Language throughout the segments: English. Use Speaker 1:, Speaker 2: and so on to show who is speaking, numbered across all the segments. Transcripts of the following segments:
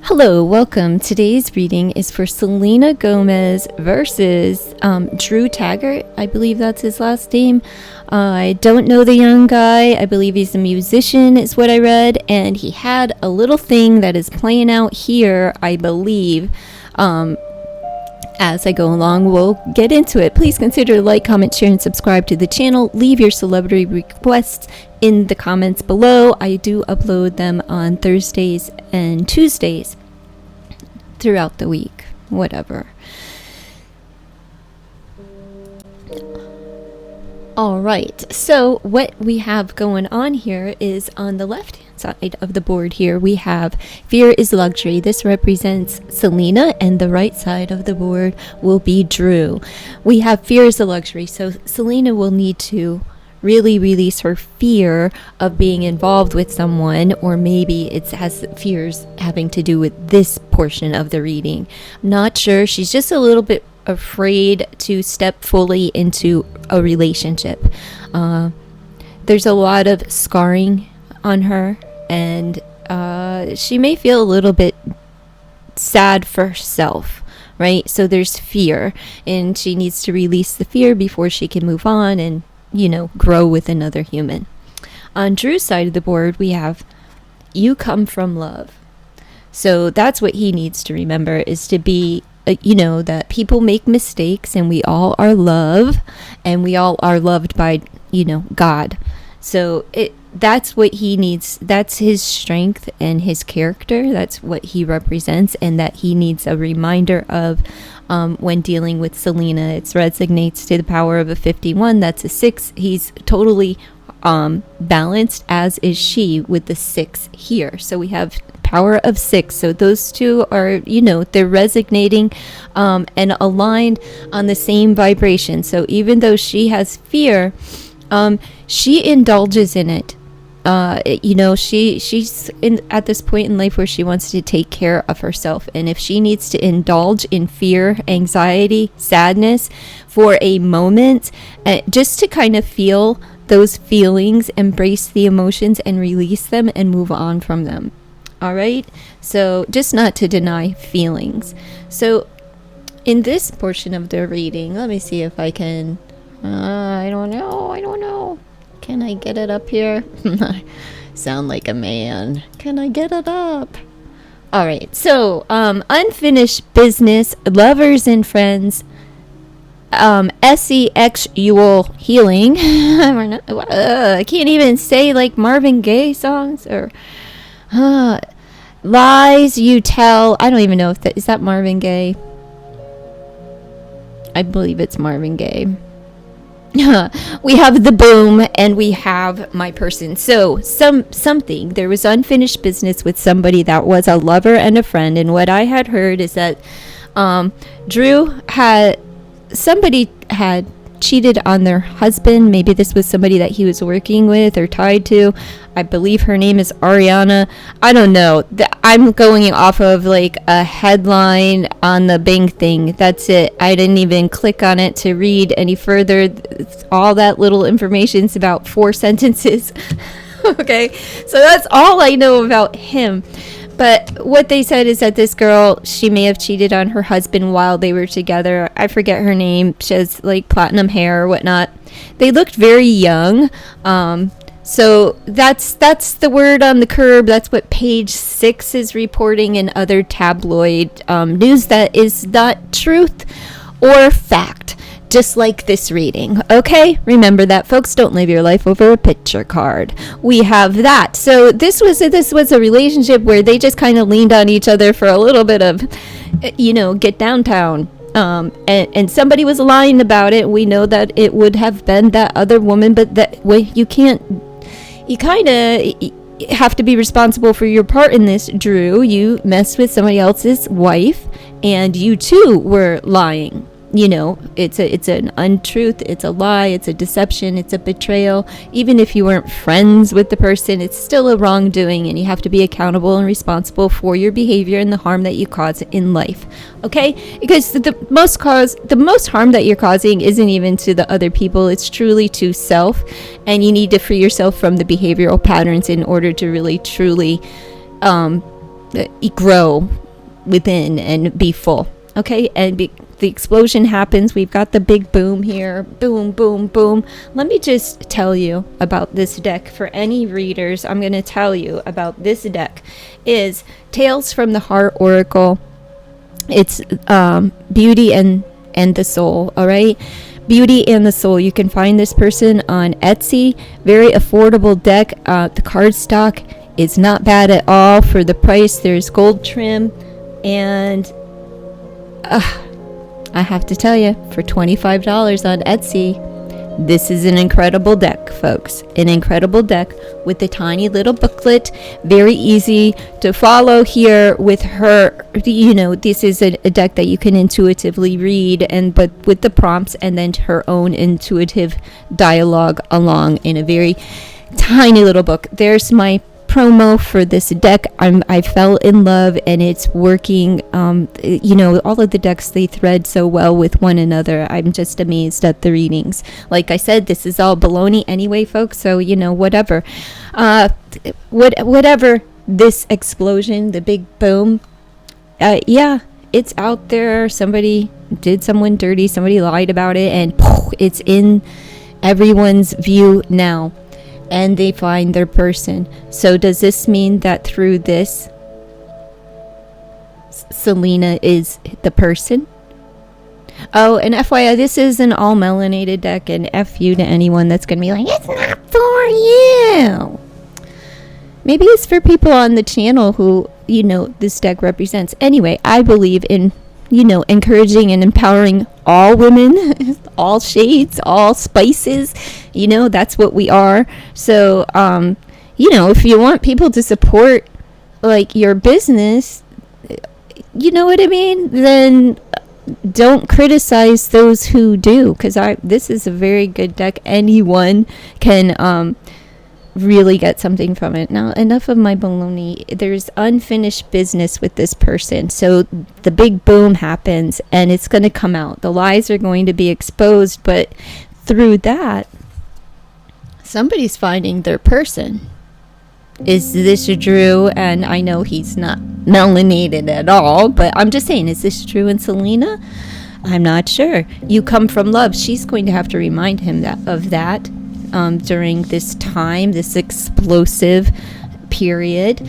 Speaker 1: Hello, welcome. Today's reading is for Selena Gomez versus Drew Taggart. I believe that's his last name. I don't know the young guy. I believe he's a musician is what I read. And he had a little thing that is playing out here, I believe. As I go along, we'll get into it. Please consider to like, comment, share, and subscribe to the channel. Leave your celebrity requests in the comments below. I do upload them on Thursdays and Tuesdays throughout the week, whatever. All right, so what we have going on here is on the left hand side of the board here we have fear is luxury. This represents Selena, and the right side of the board will be Drew. We have fear is a luxury, so Selena will need to really release her fear of being involved with someone, or maybe it has fears having to do with this portion of the reading. I'm not sure. She's just a little bit afraid to step fully into a relationship. There's a lot of scarring on her, and she may feel a little bit sad for herself, right? So there's fear, and she needs to release the fear before she can move on and grow with another human. On Drew's side of the board, we have you come from love. So that's what he needs to remember, is to be that people make mistakes, and we all are loved, and we all are loved by God. So that's what he needs. That's his strength and his character. That's what he represents, and that he needs a reminder of when dealing with Selena. It resonates to the power of a 51. That's a 6. He's totally balanced, as is she, with the 6 here. So we have power of 6. So those two are, they're resonating and aligned on the same vibration. So even though she has fear, she indulges in it. She's at this point in life where she wants to take care of herself. And if she needs to indulge in fear, anxiety, sadness for a moment, just to kind of feel those feelings, embrace the emotions and release them and move on from them. All right. So just not to deny feelings. So in this portion of the reading, let me see if I can, I don't know. Can I get it up here? Sound like a man. Can I get it up? All right. So, unfinished business, lovers and friends, sexual healing. I can't even say like Marvin Gaye songs, or lies you tell. I don't even know if that is that Marvin Gaye. I believe it's Marvin Gaye. We have the boom, and we have my person. So something, there was unfinished business with somebody that was a lover and a friend. And what I had heard is that somebody had cheated on their husband. Maybe this was somebody that he was working with or tied to. I believe her name is Ariana. I don't know. I'm going off of like a headline on the Bing thing. That's it. I didn't even click on it to read any further. All that little information is about 4 sentences. Okay, so that's all I know about him. But what they said is that this girl, she may have cheated on her husband while they were together. I forget her name. She has like platinum hair or whatnot. They looked very young. So that's the word on the curb. That's what page 6 is reporting in other tabloid news that is not truth or fact. Just like this reading, okay? Remember that, folks. Don't live your life over a picture card. We have that. So this was a relationship where they just kind of leaned on each other for a little bit of, get downtown. And somebody was lying about it. We know that it would have been that other woman, but that way you kind of have to be responsible for your part in this, Drew. You messed with somebody else's wife, and you too were lying. It's an untruth, it's a lie, it's a deception, it's a betrayal. Even if you weren't friends with the person, it's still a wrongdoing, and you have to be accountable and responsible for your behavior and the harm that you cause in life. Okay? Because the most harm that you're causing isn't even to the other people, it's truly to self, and you need to free yourself from the behavioral patterns in order to really truly grow within and be full. Okay, and the explosion happens. We've got the big boom here. Boom, boom, boom. Let me just tell you about this deck. For any readers, I'm going to tell you about this deck. Is Tales from the Heart Oracle. It's Beauty and the Soul, all right? Beauty and the Soul. You can find this person on Etsy. Very affordable deck. The cardstock is not bad at all for the price. There's gold trim, and I have to tell you, for $25 on Etsy, this is an incredible deck, folks. An incredible deck with a tiny little booklet. Very easy to follow here with her. You know, this is a deck that you can intuitively read, but with the prompts and then her own intuitive dialogue along in a very tiny little book. There's my promo for this deck. I fell in love, and it's working. You know, all of the decks, they thread so well with one another. I'm just amazed at the readings. Like I said, this is all baloney anyway, folks, so you know, whatever whatever this explosion, the big boom, yeah, it's out there. Somebody did someone dirty, somebody lied about it, and it's in everyone's view now, and they find their person. So does this mean that through this, Selena is the person? Oh, and FYI, this is an all melanated deck, and F you to anyone that's going to be like, it's not for you. Maybe it's for people on the channel who, you know, this deck represents. Anyway, I believe in, you know, encouraging and empowering all women, all shades, all spices. You know, that's what we are. So, you know, if you want people to support, like, your business, you know what I mean? Then don't criticize those who do, because this is a very good deck. Anyone can really get something from it. Now, enough of my baloney. There's unfinished business with this person. So the big boom happens, and it's going to come out. The lies are going to be exposed, but through that, somebody's finding their person. Is this Drew? And I know he's not melanated at all, but I'm just saying, is this Drew and Selena? I'm not sure. You come from love. She's going to have to remind him of that during this time, this explosive period.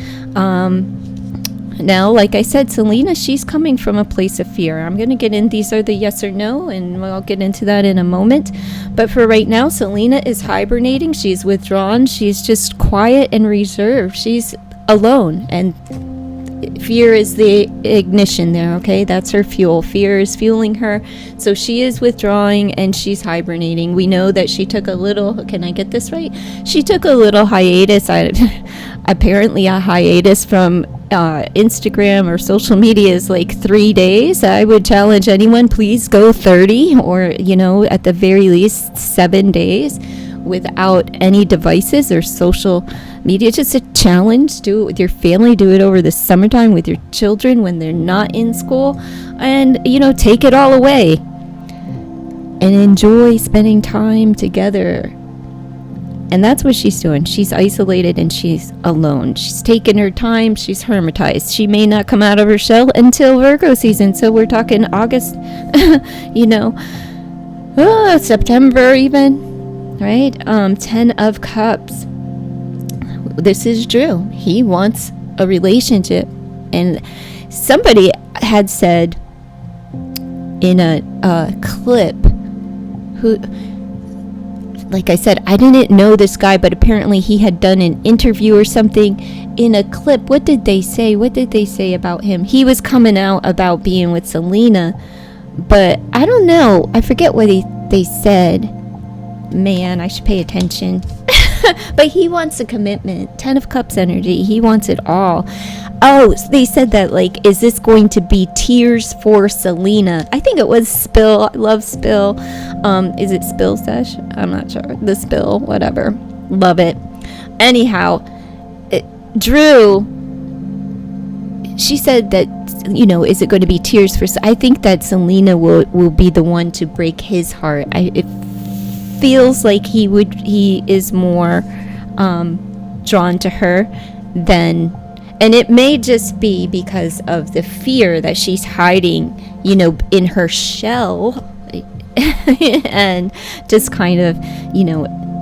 Speaker 1: Now, like I said, Selena, she's coming from a place of fear. I'm going to get in. These are the yes or no, and I'll get into that in a moment. But for right now, Selena is hibernating. She's withdrawn. She's just quiet and reserved. She's alone, and fear is the ignition there, okay? That's her fuel. Fear is fueling her. So she is withdrawing, and she's hibernating. We know that she took a little, can I get this right? She took a little hiatus, apparently a hiatus from Instagram or social media is like 3 days. I would challenge anyone, please go 30, or, you know, at the very least 7 days without any devices or social media. Just a challenge. Do it with your family. Do it over the summertime with your children when they're not in school, and, you know, take it all away and enjoy spending time together. And that's what she's doing. She's isolated and she's alone. She's taking her time. She's hermetized. She may not come out of her shell until Virgo season. So we're talking August, you know, September even, right? 10 of Cups. This is Drew. He wants a relationship. And somebody had said in a clip, who, like I said, I didn't know this guy, but apparently he had done an interview or something. In a clip, what did they say? What did they say about him? He was coming out about being with Selena, but I don't know. I forget what they said. Man, I should pay attention. But he wants a commitment. 10 of Cups energy. He wants it all. Oh, they said that, like, is this going to be tears for Selena? I think it was Spill. I love Spill. Is it Spill Sesh? I'm not sure. The Spill, whatever. Love it. Anyhow, Drew, she said that, you know, is it going to be tears for... I think that Selena will be the one to break his heart. It feels like he is more drawn to her than... And it may just be because of the fear that she's hiding, in her shell. And just kind of,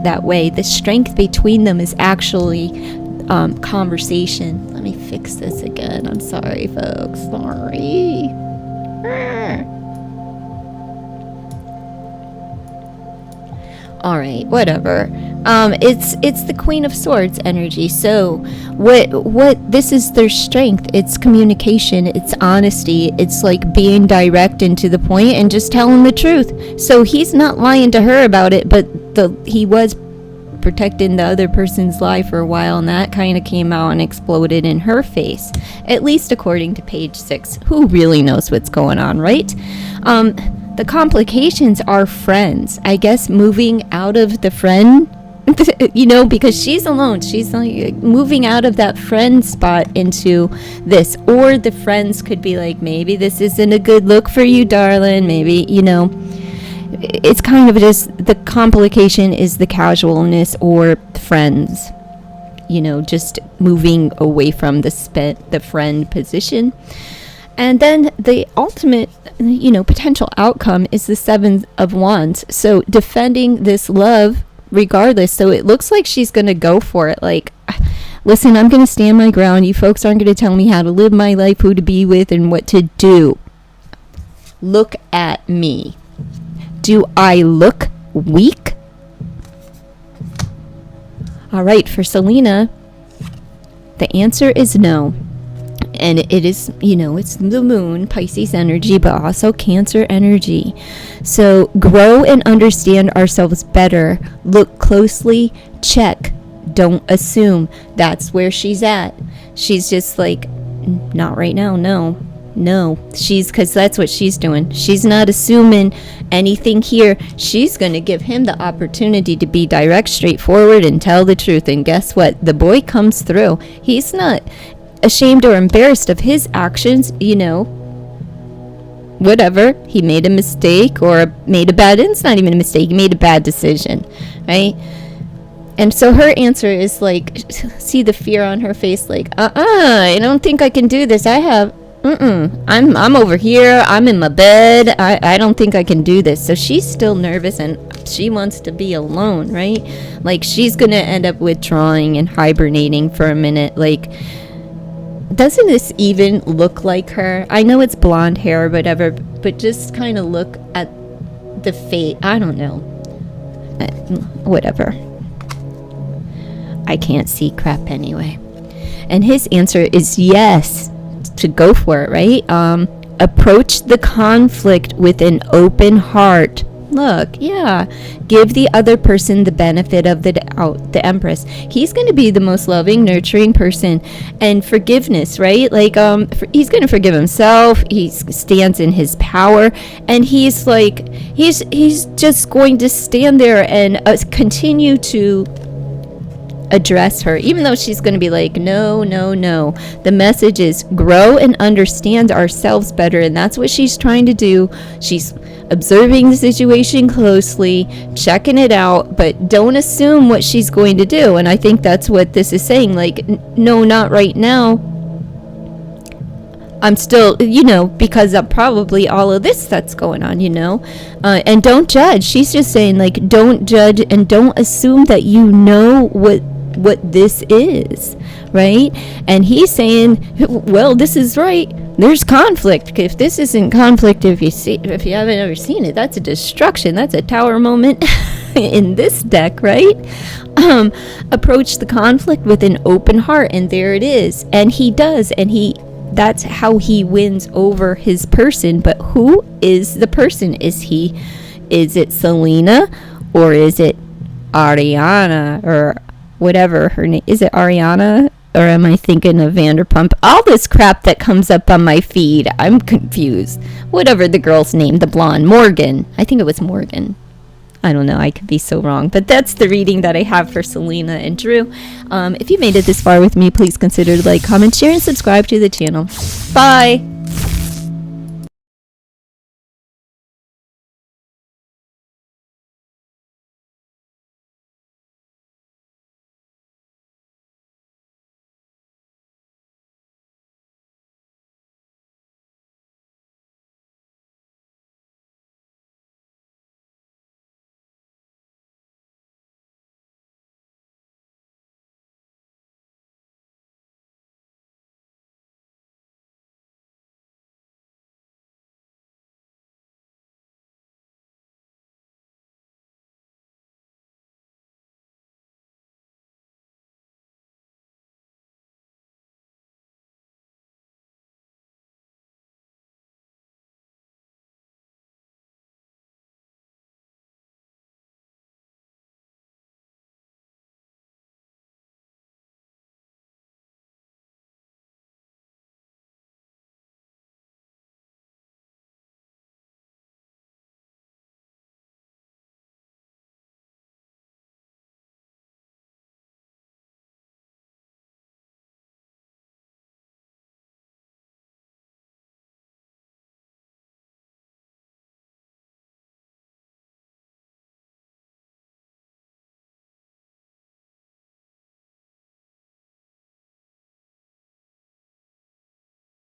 Speaker 1: that way. The strength between them is actually conversation. Let me fix this again. I'm sorry, folks. Sorry. All right, whatever. It's the Queen of Swords energy. So what this is their strength. It's communication, it's honesty, it's like being direct and to the point and just telling the truth. So he's not lying to her about it, but he was protecting the other person's life for a while, and that kind of came out and exploded in her face, at least according to page 6. Who really knows what's going on, right? The complications are friends, I guess. Moving out of the friend, because she's alone, she's like moving out of that friend spot into this. Or the friends could be like, maybe this isn't a good look for you, darling, maybe, it's kind of just the complication is the casualness or friends, just moving away from the friend position. And then the ultimate, potential outcome is the 7 of Wands. So defending this love regardless. So it looks like she's going to go for it. Like, listen, I'm going to stand my ground. You folks aren't going to tell me how to live my life, who to be with, and what to do. Look at me. Do I look weak? All right, for Selena, the answer is no. And it is, it's the moon, Pisces energy, but also Cancer energy. So grow and understand ourselves better. Look closely, check, don't assume. That's where she's at. She's just like, not right now, no. Because that's what she's doing. She's not assuming anything here. She's going to give him the opportunity to be direct, straightforward, and tell the truth. And guess what? The boy comes through. He's not ashamed or embarrassed of his actions, whatever. He made a mistake or made a bad, it's not even a mistake, he made a bad decision, right? And so her answer is like, see the fear on her face, like, I don't think I can do this. I'm over here, I'm in my bed, I don't think I can do this. So she's still nervous and she wants to be alone, right? Like, she's gonna end up withdrawing and hibernating for a minute. Like, doesn't this even look like her? I know it's blonde hair or whatever, but just kind of look at the face. I don't know. Whatever. I can't see crap anyway. And his answer is yes, to go for it, right? Approach the conflict with an open heart. Look, yeah, give the other person the benefit of the doubt. The Empress, he's going to be the most loving, nurturing person. And forgiveness, right? Like, he's going to forgive himself. He stands in his power, and he's like, he's just going to stand there and continue to address her, even though she's going to be like, no. The message is grow and understand ourselves better, and that's what she's trying to do. She's observing the situation closely, checking it out, but don't assume what she's going to do. And I think that's what this is saying, like, no, not right now. I'm still, because of probably all of this that's going on, and don't judge. She's just saying, like, don't judge and don't assume that you know what this is, right? And he's saying, well, this is right. There's conflict. If this isn't conflict, if you haven't ever seen it, that's a destruction. That's a tower moment in this deck, right? Approach the conflict with an open heart, and there it is. And he does, and that's how he wins over his person. But who is the person? Is it Selena, or is it Ariana, or whatever her name? Is it Ariana, or am I thinking of Vanderpump? All this crap that comes up on my feed, I'm confused. Whatever the girl's name, the blonde, Morgan. I think it was Morgan. I don't know, I could be so wrong. But that's the reading that I have for Selena and Drew. If you made it this far with me, please consider to like, comment, share, and subscribe to the channel. Bye!